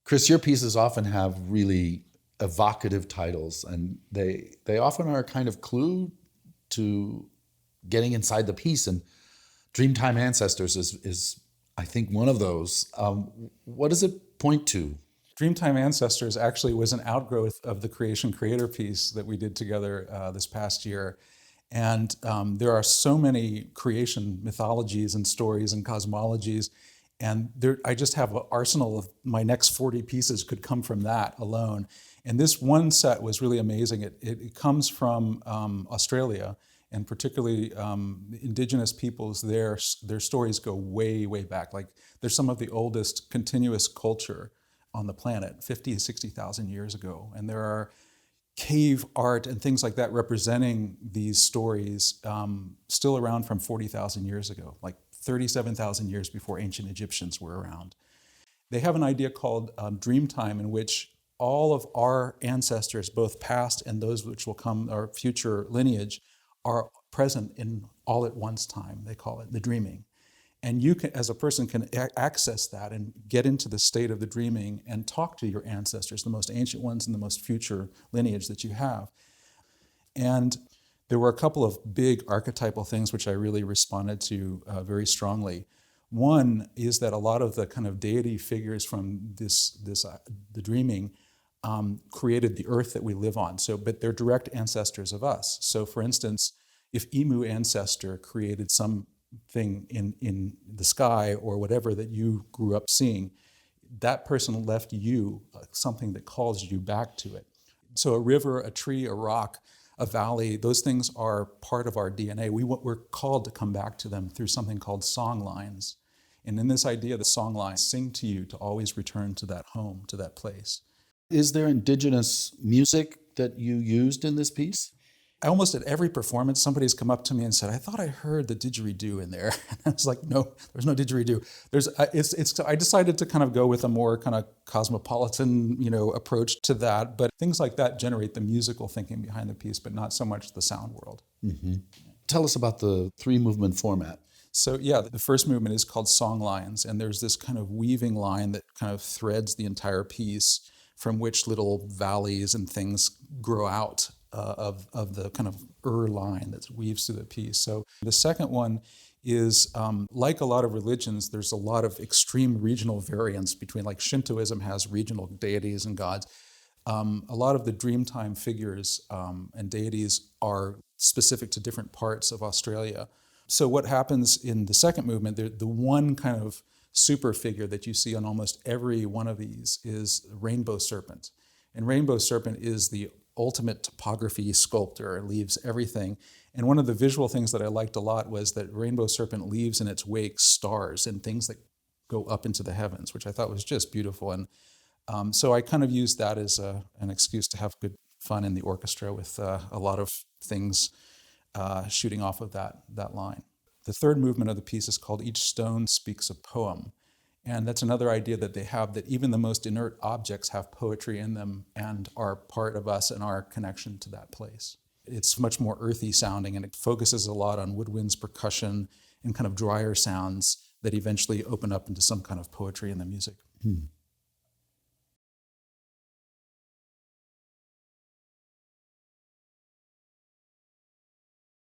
Chris, your pieces often have really evocative titles, and they often are a kind of clue to getting inside the piece. And Dreamtime Ancestors is I think, one of those. What does it point to? Dreamtime Ancestors actually was an outgrowth of the Creation Creator piece that we did together this past year. And there are so many creation mythologies and stories and cosmologies. And I just have an arsenal of my next 40 pieces could come from that alone. And this one set was really amazing. It comes from Australia, and particularly indigenous peoples. Their stories go way, way back. Like, they're some of the oldest continuous culture on the planet, 50 to 60,000 years ago. And there are cave art and things like that representing these stories still around from 40,000 years ago, like 37,000 years before ancient Egyptians were around. They have an idea called Dreamtime, in which all of our ancestors, both past and those which will come, our future lineage, are present in all at once time. They call it the dreaming. And you can, as a person, can access that and get into the state of the dreaming and talk to your ancestors, the most ancient ones and the most future lineage that you have. And there were a couple of big archetypal things which I really responded to very strongly. One is that a lot of the kind of deity figures from the dreaming created the earth that we live on. But they're direct ancestors of us. So, for instance, if Emu ancestor created something in the sky or whatever that you grew up seeing, that person left you something that calls you back to it. So a river, a tree, a rock, a valley, those things are part of our DNA. We're called to come back to them through something called song lines. And in this idea, the song lines sing to you to always return to that home, to that place. Is there indigenous music that you used in this piece? Almost at every performance, somebody's come up to me and said, "I thought I heard the didgeridoo in there." And I was like, "No, there's no didgeridoo." I decided to kind of go with a more kind of cosmopolitan, approach to that. But things like that generate the musical thinking behind the piece, but not so much the sound world. Mm-hmm. Tell us about the 3-movement format. So yeah, the first movement is called Song Lines, and there's this kind of weaving line that kind of threads the entire piece, from which little valleys and things grow out of the kind of line that weaves through the piece. So the second one is, like a lot of religions, there's a lot of extreme regional variance between, like Shintoism has regional deities and gods. A lot of the Dreamtime figures and deities are specific to different parts of Australia. So what happens in the second movement, the one kind of super figure that you see on almost every one of these is Rainbow Serpent. And Rainbow Serpent is the ultimate topography sculptor, leaves everything. And one of the visual things that I liked a lot was that Rainbow Serpent leaves in its wake stars and things that go up into the heavens, which I thought was just beautiful. And so I kind of used that as an excuse to have good fun in the orchestra with a lot of things shooting off of that line. The third movement of the piece is called Each Stone Speaks a Poem. And that's another idea that they have, that even the most inert objects have poetry in them and are part of us and our connection to that place. It's much more earthy sounding, and it focuses a lot on woodwinds, percussion, and kind of drier sounds that eventually open up into some kind of poetry in the music.